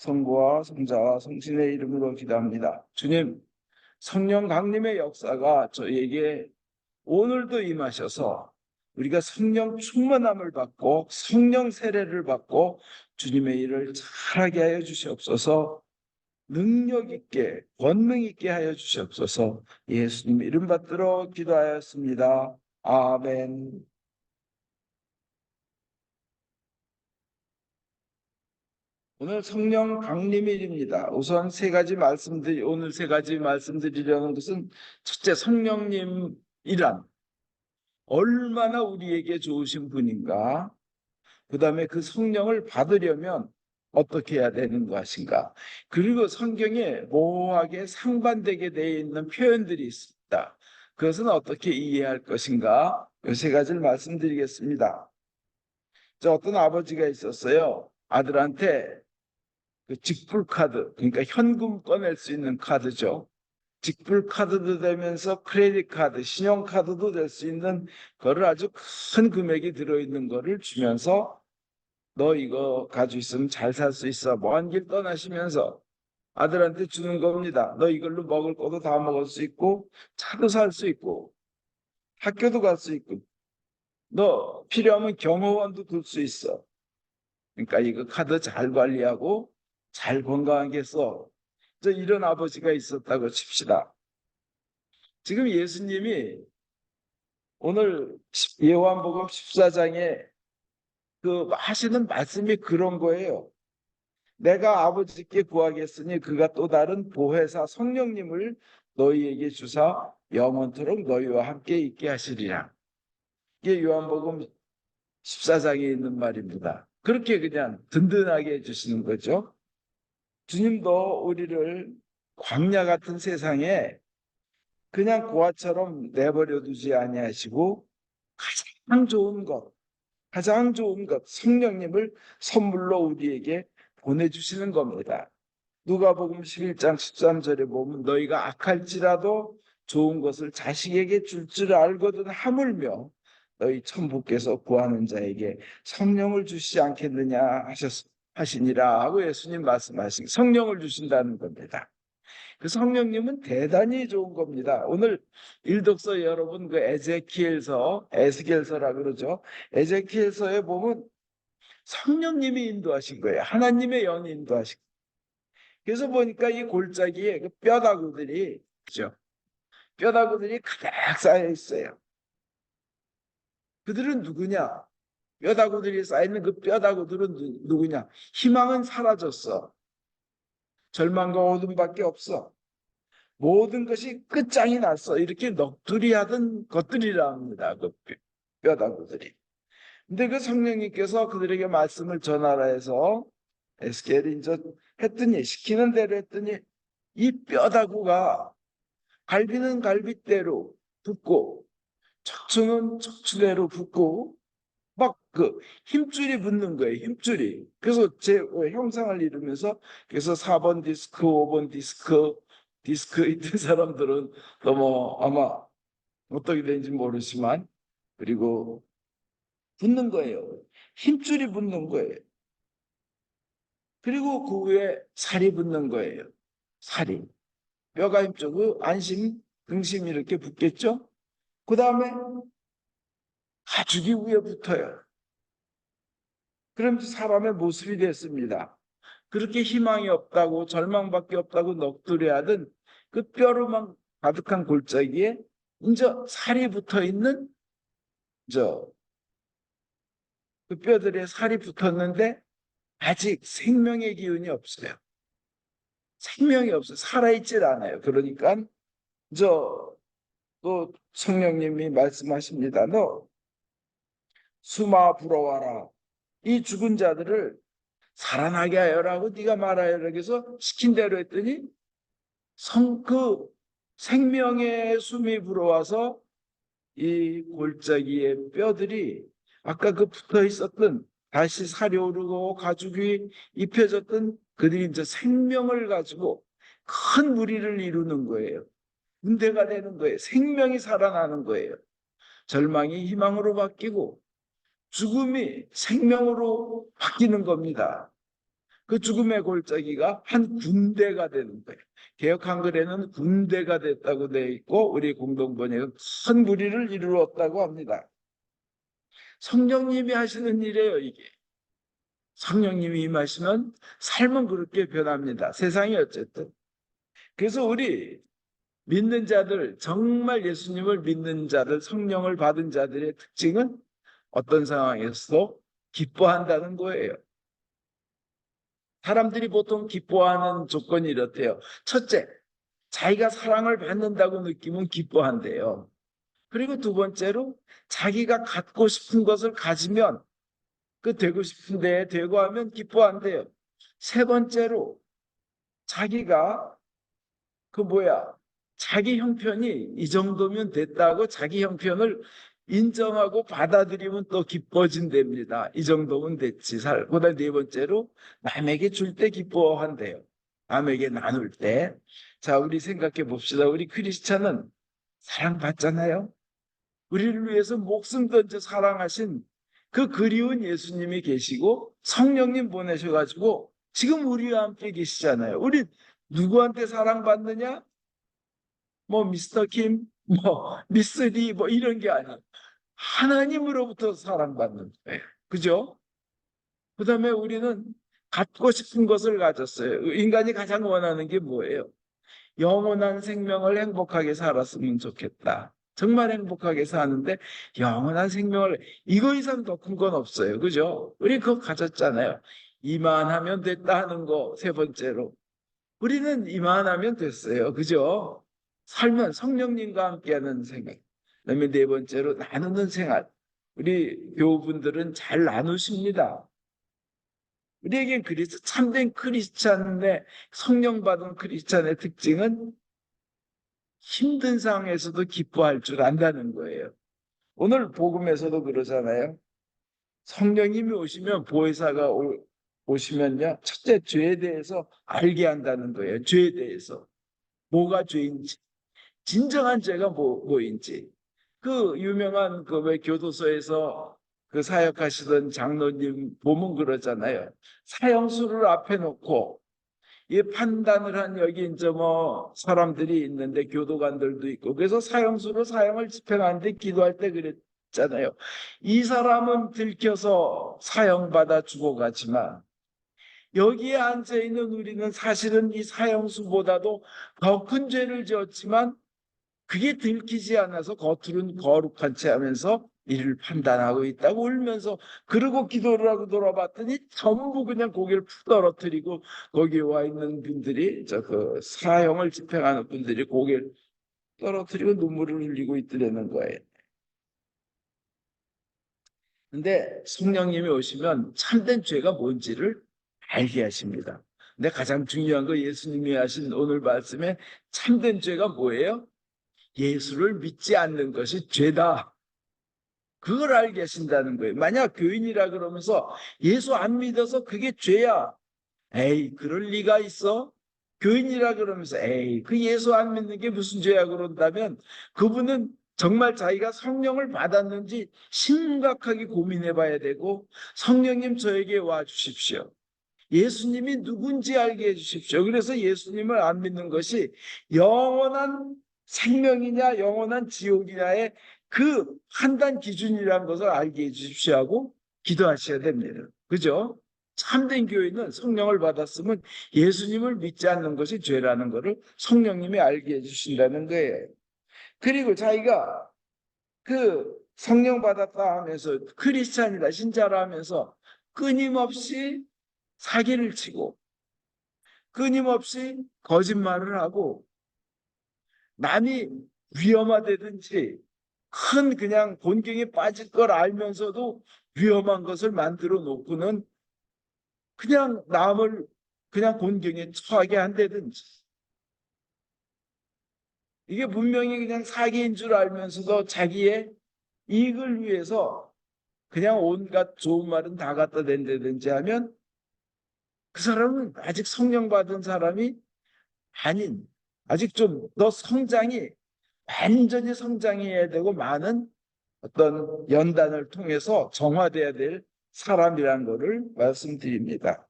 성부와 성자와 성신의 이름으로 기도합니다. 주님, 성령 강림의 역사가 저희에게 오늘도 임하셔서 우리가 성령 충만함을 받고 성령 세례를 받고 주님의 일을 잘하게 하여 주시옵소서. 능력 있게 권능 있게 하여 주시옵소서. 예수님 이름 받들어 기도하였습니다. 아멘. 오늘 성령 강림일입니다. 우선 오늘 세 가지 말씀드리려는 것은, 첫째, 성령님이란 얼마나 우리에게 좋으신 분인가. 그 다음에 그 성령을 받으려면 어떻게 해야 되는 것인가. 그리고 성경에 모호하게 상반되게 되어 있는 표현들이 있습니다. 그것은 어떻게 이해할 것인가. 이 세 가지를 말씀드리겠습니다. 어떤 아버지가 있었어요. 아들한테 그 직불 카드, 그러니까 현금 꺼낼 수 있는 카드죠. 직불 카드도 되면서 크레딧 카드, 신용 카드도 될 수 있는 거를, 아주 큰 금액이 들어있는 거를 주면서 너 이거 가지고 있으면 잘 살 수 있어. 먼 길 떠나시면서 아들한테 주는 겁니다. 너 이걸로 먹을 것도 다 먹을 수 있고, 차도 살 수 있고, 학교도 갈 수 있고, 너 필요하면 경호원도 둘 수 있어. 그러니까 이거 카드 잘 관리하고 잘 건강하게 써. 이런 아버지가 있었다고 칩시다. 지금 예수님이 오늘 요한복음 14장에 그 하시는 말씀이 그런 거예요. 내가 아버지께 구하겠으니 그가 또 다른 보혜사 성령님을 너희에게 주사 영원토록 너희와 함께 있게 하시리라. 이게 요한복음 14장에 있는 말입니다. 그렇게 그냥 든든하게 해주시는 거죠. 주님도 우리를 광야 같은 세상에 그냥 고아처럼 내버려 두지 아니하시고 가장 좋은 것 성령님을 선물로 우리에게 보내주시는 겁니다. 누가복음 11장 13절에 보면 너희가 악할지라도 좋은 것을 자식에게 줄 줄 알거든 하물며 너희 천부께서 구하는 자에게 성령을 주시지 않겠느냐 하시니라 하고 예수님 말씀하신 성령을 주신다는 겁니다. 그 성령님은 대단히 좋은 겁니다. 오늘 일독서 여러분 그 에스겔서라 그러죠. 에스겔서에 보면 성령님이 인도하신 거예요. 하나님의 영이 인도하신 거예요. 그래서 보니까 이 골짜기에 그 뼈다구들이 그죠? 뼈다구들이 가득 쌓여 있어요. 그들은 누구냐? 뼈다구들이 쌓이는 그 뼈다구들은 누구냐? 희망은 사라졌어. 절망과 어둠밖에 없어. 모든 것이 끝장이 났어. 이렇게 넋두리 하던 것들이라 합니다. 그 뼈다구들이. 근데 그 성령님께서 그들에게 말씀을 전하라 해서 에스겔이 이제 시키는 대로 했더니 이 뼈다구가 갈비는 갈빗대로 붙고 척추는 척추대로 붙고 막 그 힘줄이 붙는 거예요. 힘줄이. 그래서 제 형상을 이루면서 그래서 4번 디스크, 5번 디스크 있던 사람들은 너무 아마 어떻게 되는지 모르지만 그리고 붙는 거예요. 힘줄이 붙는 거예요. 그리고 그 위에 살이 붙는 거예요. 살이. 뼈가 힘죠. 그 안심, 등심이 이렇게 붙겠죠? 그 다음에 가죽이 위에 붙어요. 그럼 사람의 모습이 됐습니다. 그렇게 희망이 없다고 절망밖에 없다고 넋두리하던 그 뼈로만 가득한 골짜기에 이제 살이 붙어있는 그 뼈들에 살이 붙었는데 아직 생명의 기운이 없어요. 생명이 없어요. 살아있질 않아요. 그러니까 또 성령님이 말씀하십니다. 너 수마 불어와라. 이 죽은 자들을 살아나게 하여라고 네가 말하여라. 그래서 시킨 대로 했더니 그 생명의 숨이 불어와서 이 골짜기의 뼈들이 아까 그 붙어 있었던 다시 살이 오르고 가죽이 입혀졌던 그들이 이제 생명을 가지고 큰 무리를 이루는 거예요. 군대가 되는 거예요. 생명이 살아나는 거예요. 절망이 희망으로 바뀌고 죽음이 생명으로 바뀌는 겁니다. 그 죽음의 골짜기가 한 군대가 되는 거예요. 개역 한글에는 군대가 됐다고 되어 있고 우리 공동번역은 큰 무리를 이루었다고 합니다. 성령님이 하시는 일이에요, 이게. 성령님이 임하시면 삶은 그렇게 변합니다. 세상이 어쨌든. 그래서 우리 믿는 자들, 정말 예수님을 믿는 자들, 성령을 받은 자들의 특징은 어떤 상황에서도 기뻐한다는 거예요. 사람들이 보통 기뻐하는 조건이 이렇대요. 첫째, 자기가 사랑을 받는다고 느끼면 기뻐한대요. 그리고 두 번째로 자기가 갖고 싶은 것을 가지면 그 되고 싶은 데에 되고 하면 기뻐한대요. 세 번째로 자기가 자기 형편이 이 정도면 됐다고 자기 형편을 인정하고 받아들이면 또 기뻐진답니다. 이 정도면 됐지. 그다음 네 번째로 남에게 줄 때 기뻐한대요. 남에게 나눌 때. 자, 우리 생각해 봅시다. 우리 크리스찬은 사랑받잖아요. 우리를 위해서 목숨 던져 사랑하신 그 그리운 예수님이 계시고 성령님 보내셔가지고 지금 우리와 함께 계시잖아요. 우리 누구한테 사랑받느냐? 뭐 미스터 킴, 뭐 미스 리, 뭐 이런 게 아니에요. 하나님으로부터 사랑받는 거예요. 그죠? 그 다음에 우리는 갖고 싶은 것을 가졌어요. 인간이 가장 원하는 게 뭐예요? 영원한 생명을 행복하게 살았으면 좋겠다. 정말 행복하게 사는데 영원한 생명을 이거 이상 더 큰 건 없어요. 그죠? 우리 그거 가졌잖아요. 이만하면 됐다 하는 거 세 번째로. 우리는 이만하면 됐어요. 그죠? 살면 성령님과 함께하는 생활. 그다음에 네 번째로 나누는 생활. 우리 교우분들은 잘 나누십니다. 우리에겐 그리스 참된 크리스찬의 성령 받은 크리스찬의 특징은 힘든 상황에서도 기뻐할 줄 안다는 거예요. 오늘 복음에서도 그러잖아요. 성령님이 오시면 보혜사가 오시면요. 첫째 죄에 대해서 알게 한다는 거예요. 죄에 대해서. 뭐가 죄인지. 진정한 죄가 뭐인지. 그 유명한 그 왜 교도소에서 그 사역하시던 장로님 보면 그러잖아요. 사형수를 앞에 놓고 이 판단을 한 여기 이제 뭐 사람들이 있는데 교도관들도 있고 그래서 사형수로 사형을 집행하는데 기도할 때 그랬잖아요. 이 사람은 들켜서 사형받아 죽어가지만 여기에 앉아 있는 우리는 사실은 이 사형수보다도 더 큰 죄를 지었지만 그게 들키지 않아서 겉으로는 거룩한 채 하면서 이를 판단하고 있다고 울면서 그러고 기도를 하고 돌아봤더니 전부 그냥 고개를 푹 떨어뜨리고 거기 와 있는 분들이 그 사형을 집행하는 분들이 고개를 떨어뜨리고 눈물을 흘리고 있더라는 거예요. 근데 성령님이 오시면 참된 죄가 뭔지를 알게 하십니다. 근데 가장 중요한 거 예수님이 하신 오늘 말씀에 참된 죄가 뭐예요? 예수를 믿지 않는 것이 죄다. 그걸 알게 하신다는 거예요. 만약 교인이라 그러면서 예수 안 믿어서 그게 죄야. 에이, 그럴 리가 있어? 교인이라 그러면서 에이, 그 예수 안 믿는 게 무슨 죄야 그런다면 그분은 정말 자기가 성령을 받았는지 심각하게 고민해 봐야 되고 성령님 저에게 와 주십시오. 예수님이 누군지 알게 해 주십시오. 그래서 예수님을 안 믿는 것이 영원한 생명이냐 영원한 지옥이냐의 그 판단 기준이라는 것을 알게 해 주십시오 하고 기도하셔야 됩니다. 그죠? 참된 교회는 성령을 받았으면 예수님을 믿지 않는 것이 죄라는 것을 성령님이 알게 해 주신다는 거예요. 그리고 자기가 그 성령 받았다 하면서 크리스찬이다 신자라 하면서 끊임없이 사기를 치고 끊임없이 거짓말을 하고 남이 위험하다든지 큰 그냥 곤경에 빠질 걸 알면서도 위험한 것을 만들어 놓고는 그냥 남을 그냥 곤경에 처하게 한다든지 이게 분명히 그냥 사기인 줄 알면서도 자기의 이익을 위해서 그냥 온갖 좋은 말은 다 갖다 댄다든지 하면 그 사람은 아직 성령 받은 사람이 아닌 아직 좀 더 성장이 완전히 성장해야 되고 많은 어떤 연단을 통해서 정화돼야 될 사람이라는 것을 말씀드립니다.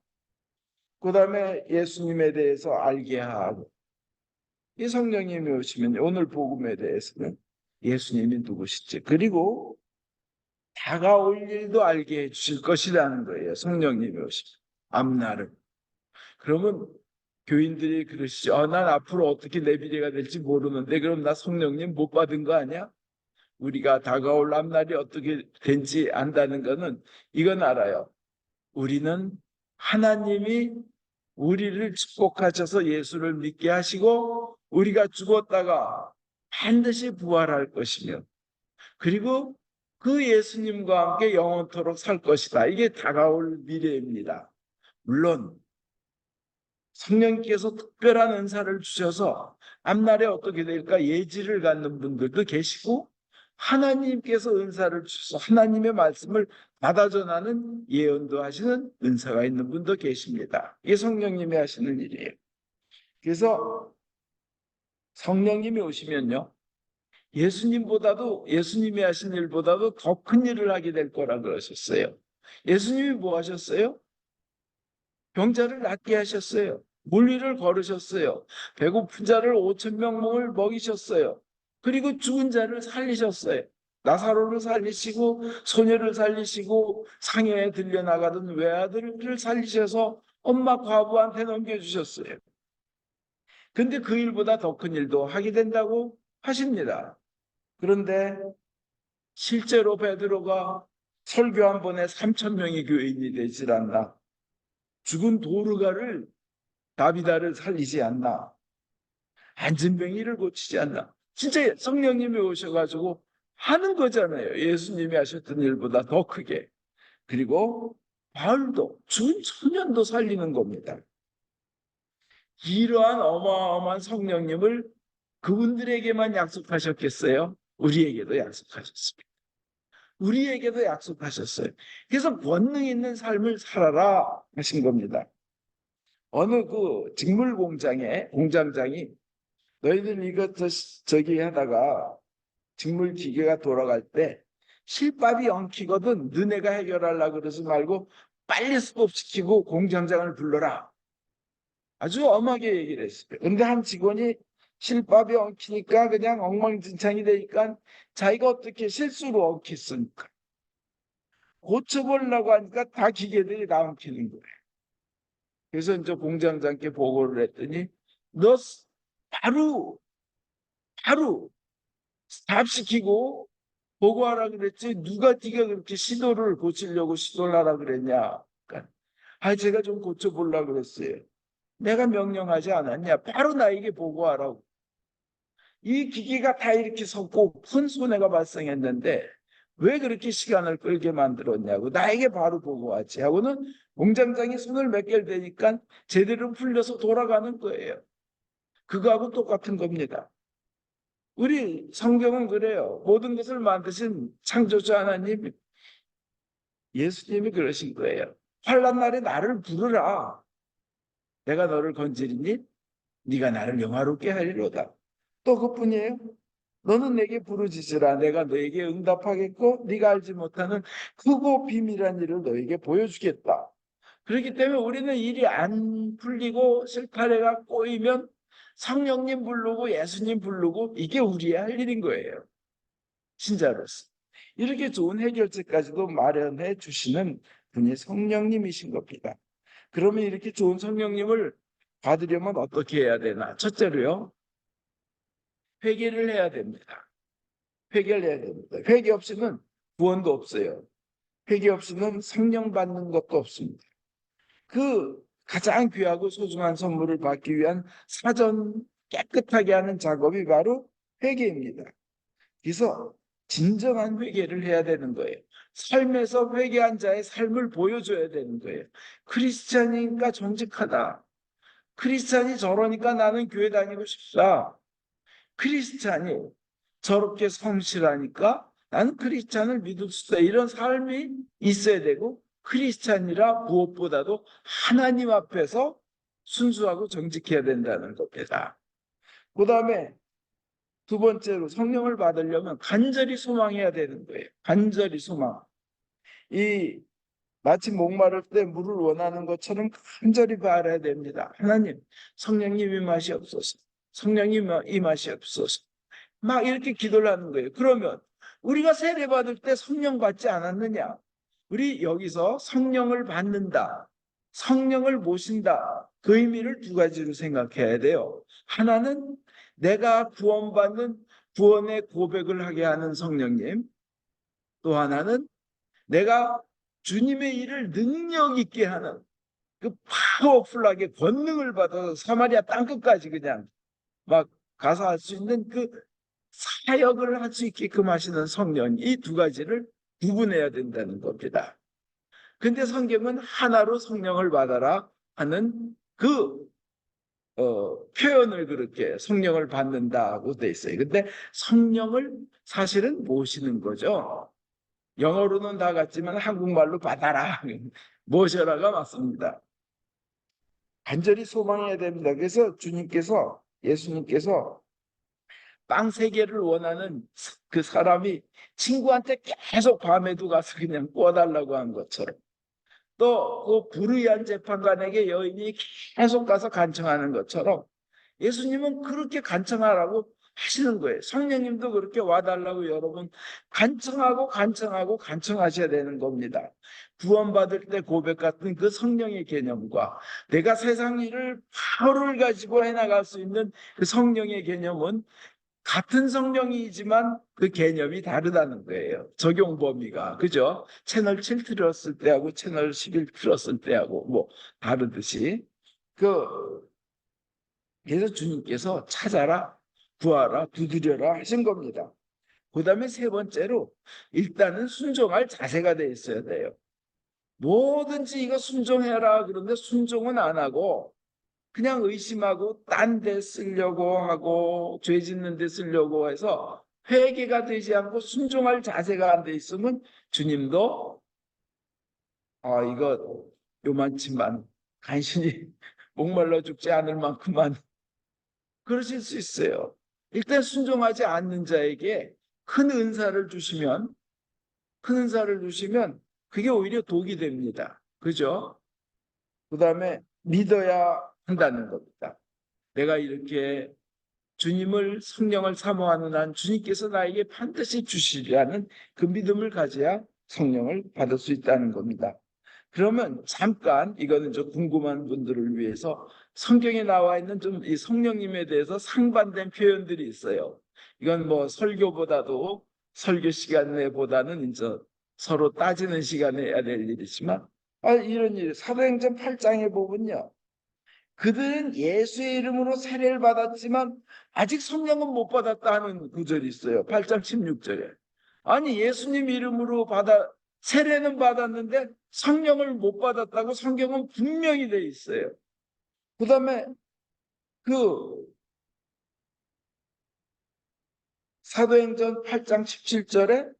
그다음에 예수님에 대해서 알게 하고, 이 성령님이 오시면 오늘 복음에 대해서는 예수님이 누구시지, 그리고 다가올 일도 알게 해주실 것이라는 거예요. 성령님이 오시면 앞날을. 그러면 교인들이 그러시죠. 난 앞으로 어떻게 내 미래가 될지 모르는데 그럼 나 성령님 못 받은 거 아니야? 우리가 다가올 앞날이 어떻게 된지 안다는 거는 이건 알아요. 우리는 하나님이 우리를 축복하셔서 예수를 믿게 하시고 우리가 죽었다가 반드시 부활할 것이며, 그리고 그 예수님과 함께 영원토록 살 것이다. 이게 다가올 미래입니다. 물론 성령께서 특별한 은사를 주셔서 앞날에 어떻게 될까 예지를 갖는 분들도 계시고, 하나님께서 은사를 주셔서 하나님의 말씀을 받아 전하는 예언도 하시는 은사가 있는 분도 계십니다. 이게 성령님이 하시는 일이에요. 그래서 성령님이 오시면요, 예수님이 하신 일보다도 더 큰 일을 하게 될 거라 그러셨어요. 예수님이 뭐 하셨어요? 병자를 낫게 하셨어요. 물리를 걸으셨어요. 배고픈 자를 5천 명을 먹이셨어요. 그리고 죽은 자를 살리셨어요. 나사로를 살리시고 소녀를 살리시고 상해에 들려나가던 외아들을 살리셔서 엄마 과부한테 넘겨주셨어요. 근데 그 일보다 더 큰 일도 하게 된다고 하십니다. 그런데 실제로 베드로가 설교 한 번에 3천 명의 교인이 되질 않나. 죽은 도르가를 다비다를 살리지 않나. 안진뱅이를 고치지 않나. 진짜 성령님이 오셔가지고 하는 거잖아요. 예수님이 하셨던 일보다 더 크게. 그리고 바울도 죽은 청년도 살리는 겁니다. 이러한 어마어마한 성령님을 그분들에게만 약속하셨겠어요? 우리에게도 약속하셨습니다. 우리에게도 약속하셨어요. 그래서 권능 있는 삶을 살아라 하신 겁니다. 어느 그 직물 공장장이 너희들 이것 저기 하다가 직물 기계가 돌아갈 때 실밥이 엉키거든 너네가 해결하려고 그러지 말고 빨리 수급시키고 공장장을 불러라. 아주 엄하게 얘기를 했어요. 근데 한 직원이 실밥이 엉키니까 그냥 엉망진창이 되니까 자기가 어떻게 실수로 엉켰으니까 고쳐보려고 하니까 다 기계들이 다 엉키는 거예요. 그래서 이제 공장장께 보고를 했더니 너 바로 스탑시키고 보고하라 그랬지 누가 네가 그렇게 시도를 고치려고 시도를 하라 그랬냐. 그러니까 제가 좀 고쳐보려고 그랬어요. 내가 명령하지 않았냐. 바로 나에게 보고하라고. 이 기계가 다 이렇게 섰고 큰 손해가 발생했는데 왜 그렇게 시간을 끌게 만들었냐고. 나에게 바로 보고하지 하고는 공장장이 손을 몇 개를 대니까 제대로 풀려서 돌아가는 거예요. 그거하고 똑같은 겁니다. 우리 성경은 그래요. 모든 것을 만드신 창조주 하나님, 예수님이 그러신 거예요. 환난 날에 나를 부르라. 내가 너를 건지리니 네가 나를 영화롭게 하리로다. 또 그뿐이에요. 너는 내게 부르짖으라. 내가 너에게 응답하겠고 네가 알지 못하는 크고 비밀한 일을 너에게 보여주겠다. 그렇기 때문에 우리는 일이 안 풀리고 실타래가 꼬이면 성령님 부르고 예수님 부르고 이게 우리의 할 일인 거예요. 신자로서. 이렇게 좋은 해결책까지도 마련해 주시는 분이 성령님이신 겁니다. 그러면 이렇게 좋은 성령님을 받으려면 어떻게 해야 되나? 첫째로요, 회개를 해야 됩니다. 회개를 해야 됩니다. 회개 없이는 구원도 없어요. 회개 없이는 성령 받는 것도 없습니다. 그 가장 귀하고 소중한 선물을 받기 위한 사전 깨끗하게 하는 작업이 바로 회개입니다. 그래서 진정한 회개를 해야 되는 거예요. 삶에서 회개한 자의 삶을 보여줘야 되는 거예요. 크리스찬이니까 정직하다. 크리스찬이 저러니까 나는 교회 다니고 싶다. 크리스찬이 저렇게 성실하니까 나는 크리스찬을 믿을 수 있다. 이런 삶이 있어야 되고, 크리스찬이라 무엇보다도 하나님 앞에서 순수하고 정직해야 된다는 겁니다. 그 다음에 두 번째로 성령을 받으려면 간절히 소망해야 되는 거예요. 간절히 소망. 이 마치 목마를 때 물을 원하는 것처럼 간절히 바라야 됩니다. 하나님, 성령님 임하시옵소서. 성령님 임하시옵소서. 막 이렇게 기도를 하는 거예요. 그러면 우리가 세례 받을 때 성령 받지 않았느냐? 우리 여기서 성령을 받는다, 성령을 모신다, 그 의미를 두 가지로 생각해야 돼요. 하나는 내가 구원받는 구원의 고백을 하게 하는 성령님, 또 하나는 내가 주님의 일을 능력 있게 하는 그 파워풀하게 권능을 받아서 사마리아 땅끝까지 그냥 막 가서 할 수 있는 그 사역을 할 수 있게끔 하시는 성령, 이 두 가지를 구분해야 된다는 겁니다. 근데 성경은 하나로 성령을 받아라 하는 그 표현을 그렇게 성령을 받는다고 돼 있어요. 근데 성령을 사실은 모시는 거죠. 영어로는 다 같지만 한국말로 받아라, 모셔라가 맞습니다. 간절히 소망해야 됩니다. 그래서 예수님께서 빵 3개를 원하는 그 사람이 친구한테 계속 밤에도 가서 그냥 구워달라고 한 것처럼, 또 그 불의한 재판관에게 여인이 계속 가서 간청하는 것처럼 예수님은 그렇게 간청하라고 하시는 거예요. 성령님도 그렇게 와달라고 여러분 간청하셔야 되는 겁니다. 구원받을 때 고백 같은 그 성령의 개념과 내가 세상 일을 바로를 가지고 해나갈 수 있는 그 성령의 개념은 같은 성령이지만 그 개념이 다르다는 거예요. 적용 범위가. 그죠? 채널 7 틀었을 때하고 채널 11 틀었을 때하고 뭐 다르듯이. 그래서 주님께서 찾아라, 구하라, 두드려라 하신 겁니다. 그 다음에 세 번째로 일단은 순종할 자세가 돼 있어야 돼요. 뭐든지 이거 순종해라 그런데 순종은 안 하고 그냥 의심하고 딴 데 쓰려고 하고 죄 짓는 데 쓰려고 해서 회개가 되지 않고 순종할 자세가 안 돼 있으면 주님도 이거 요만치만 간신히 목말라 죽지 않을 만큼만 그러실 수 있어요. 일단 순종하지 않는 자에게 큰 은사를 주시면 그게 오히려 독이 됩니다. 그죠? 그 다음에 믿어야 한다는 겁니다. 내가 이렇게 주님을 성령을 사모하는 한 주님께서 나에게 반드시 주시리라는 그 믿음을 가져야 성령을 받을 수 있다는 겁니다. 그러면 잠깐 이거는 좀 궁금한 분들을 위해서 성경에 나와 있는 좀 이 성령님에 대해서 상반된 표현들이 있어요. 이건 뭐 설교 시간에보다는 이제 서로 따지는 시간에 해야 될 일이지만 이런 일 사도행전 8장에 보면요. 그들은 예수의 이름으로 세례를 받았지만 아직 성령은 못 받았다 하는 구절이 있어요. 8장 16절에. 아니 예수님 이름으로 세례는 받았는데 성령을 못 받았다고 성경은 분명히 돼 있어요. 그 다음에 그 사도행전 8장 17절에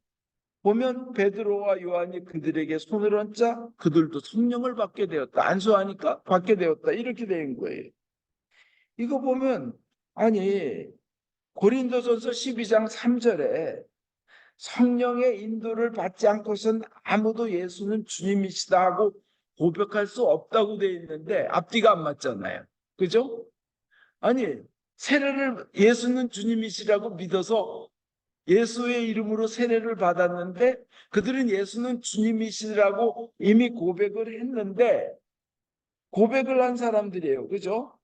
보면 베드로와 요한이 그들에게 손을 얹자 그들도 성령을 받게 되었다. 안수하니까 받게 되었다. 이렇게 된 거예요. 이거 보면 아니 고린도전서 12장 3절에 성령의 인도를 받지 않고선 아무도 예수는 주님이시다 하고 고백할 수 없다고 돼 있는데 앞뒤가 안 맞잖아요. 그죠? 아니 예수는 주님이시라고 믿어서 예수의 이름으로 세례를 받았는데 그들은 예수는 주님이시라고 이미 고백을 했는데 고백을 한 사람들이에요. 그죠?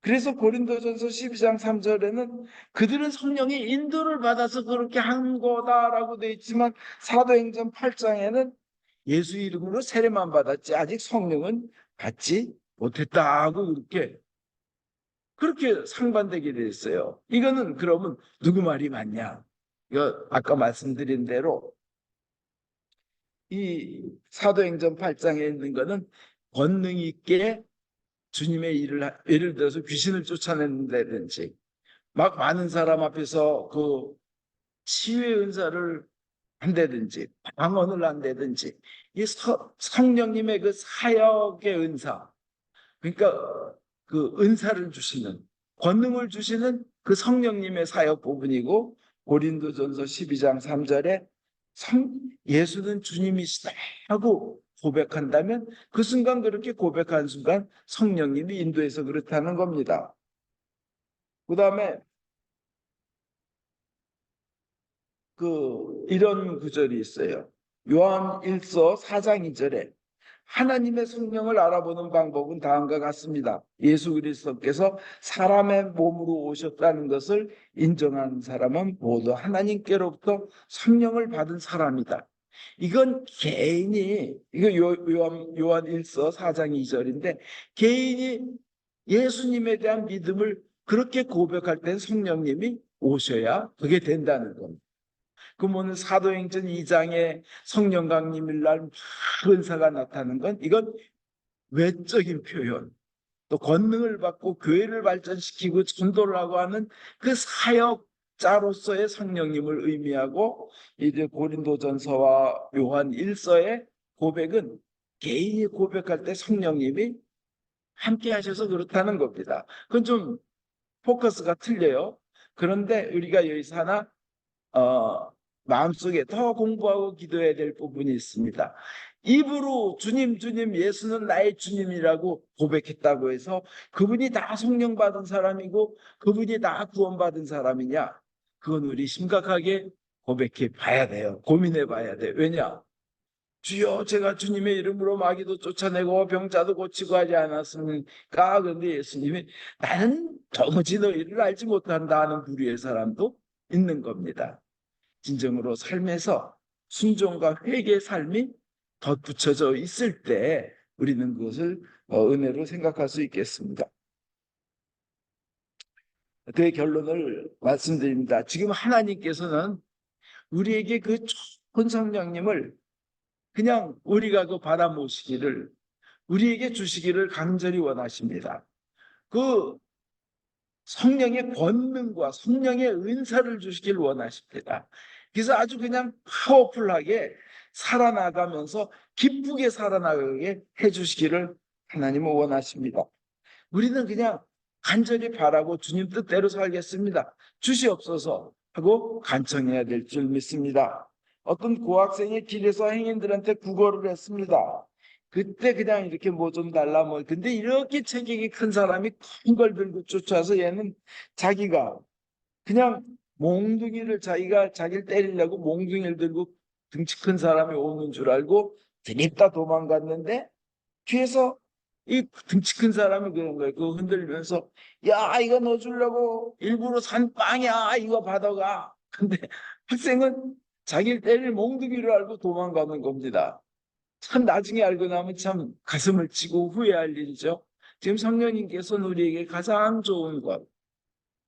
그래서 고린도전서 12장 3절에는 그들은 성령의 인도를 받아서 그렇게 한 거다라고 돼 있지만 사도행전 8장에는 예수 이름으로 세례만 받았지 아직 성령은 받지 못했다고 그렇게 상반되게 돼 있어요. 이거는 그러면 누구 말이 맞냐? 이거 아까 말씀드린 대로 이 사도행전 8장에 있는 거는 권능 있게 주님의 일을 예를 들어서 귀신을 쫓아낸다든지 막 많은 사람 앞에서 그 치유의 은사를 한다든지 방언을 한다든지 이 성령님의 그 사역의 은사, 그러니까 그 은사를 주시는 권능을 주시는 그 성령님의 사역 부분이고 고린도전서 12장 3절에 예수는 주님이시다 하고 고백한다면 그 순간 그렇게 고백한 순간 성령님이 인도해서 그렇다는 겁니다. 그 다음에 이런 구절이 있어요. 요한 1서 4장 2절에 하나님의 성령을 알아보는 방법은 다음과 같습니다. 예수 그리스도께서 사람의 몸으로 오셨다는 것을 인정하는 사람은 모두 하나님께로부터 성령을 받은 사람이다. 이건 개인이, 이거 요한 1서 4장 2절인데, 개인이 예수님에 대한 믿음을 그렇게 고백할 때 성령님이 오셔야 그게 된다는 겁니다. 그러면 사도행전 2장에 성령 강림일 날 막 은사가 나타나는 건 이건 외적인 표현, 또 권능을 받고 교회를 발전시키고 전도를 하고 하는 그 사역자로서의 성령님을 의미하고, 이제 고린도전서와 요한 1서의 고백은 개인이 고백할 때 성령님이 함께 하셔서 그렇다는 겁니다. 그건 좀 포커스가 틀려요. 그런데 우리가 여기서 하나 마음속에 더 공부하고 기도해야 될 부분이 있습니다. 입으로 주님 주님 예수는 나의 주님이라고 고백했다고 해서 그분이 다 성령 받은 사람이고 그분이 다 구원받은 사람이냐? 그건 우리 심각하게 고백해 봐야 돼요. 고민해 봐야 돼요. 왜냐? 주여 제가 주님의 이름으로 마귀도 쫓아내고 병자도 고치고 하지 않았습니까? 그런데 예수님이 나는 도무지 너희를 알지 못한다 하는 부류의 사람도 있는 겁니다. 진정으로 삶에서 순종과 회개의 삶이 덧붙여져 있을 때 우리는 그것을 은혜로 생각할 수 있겠습니다. 그의 결론을 말씀드립니다. 지금 하나님께서는 우리에게 그 좋은 성령님을 그냥 우리가 그 받아모시기를, 우리에게 주시기를 간절히 원하십니다. 그 성령의 권능과 성령의 은사를 주시길 원하십니다. 그래서 아주 그냥 파워풀하게 살아나가면서 기쁘게 살아나가게 해주시기를 하나님은 원하십니다. 우리는 그냥 간절히 바라고 주님 뜻대로 살겠습니다. 주시옵소서 하고 간청해야 될 줄 믿습니다. 어떤 고학생이 길에서 행인들한테 구걸을 했습니다. 그때 그냥 이렇게 뭐 좀 달라 뭐, 근데 이렇게 체격이 큰 사람이 큰 걸 들고 쫓아와서 얘는 자기가 그냥 몽둥이를, 자기를 때리려고 몽둥이를 들고 등치 큰 사람이 오는 줄 알고 드립다 도망갔는데, 뒤에서 이 등치 큰 사람이 그런 거예요. 그거 흔들면서 야 이거 너 주려고 일부러 산 빵이야 이거 받아가. 근데 학생은 자기를 때릴 몽둥이를 알고 도망가는 겁니다. 참 나중에 알고 나면 참 가슴을 치고 후회할 일이죠. 지금 성령님께서는 우리에게 가장 좋은 것,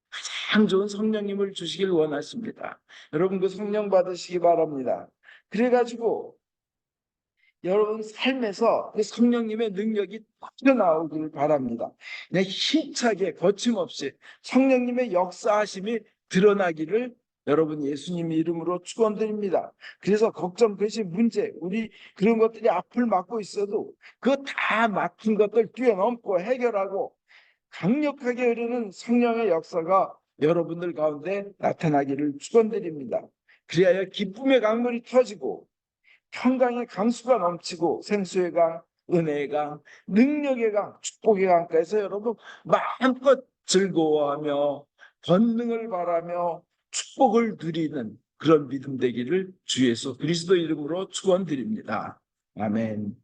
가장 좋은 성령님을 주시길 원하십니다. 여러분 그 성령 받으시기 바랍니다. 그래가지고 여러분 삶에서 그 성령님의 능력이 터져나오길 바랍니다. 그냥 힘차게 거침없이 성령님의 역사하심이 드러나기를 여러분 예수님 이름으로 축원드립니다. 그래서 걱정, 그것이 문제, 우리 그런 것들이 앞을 막고 있어도 그 다 막힌 것들 뛰어넘고 해결하고 강력하게 흐르는 성령의 역사가 여러분들 가운데 나타나기를 축원드립니다. 그리하여 기쁨의 강물이 터지고 평강의 강수가 넘치고 생수의 강, 은혜의 강, 능력의 강, 축복의 강가에서 여러분 마음껏 즐거워하며 권능을 바라며 축복을 누리는 그런 믿음 되기를 주 예수 그리스도 이름으로 축원드립니다. 아멘.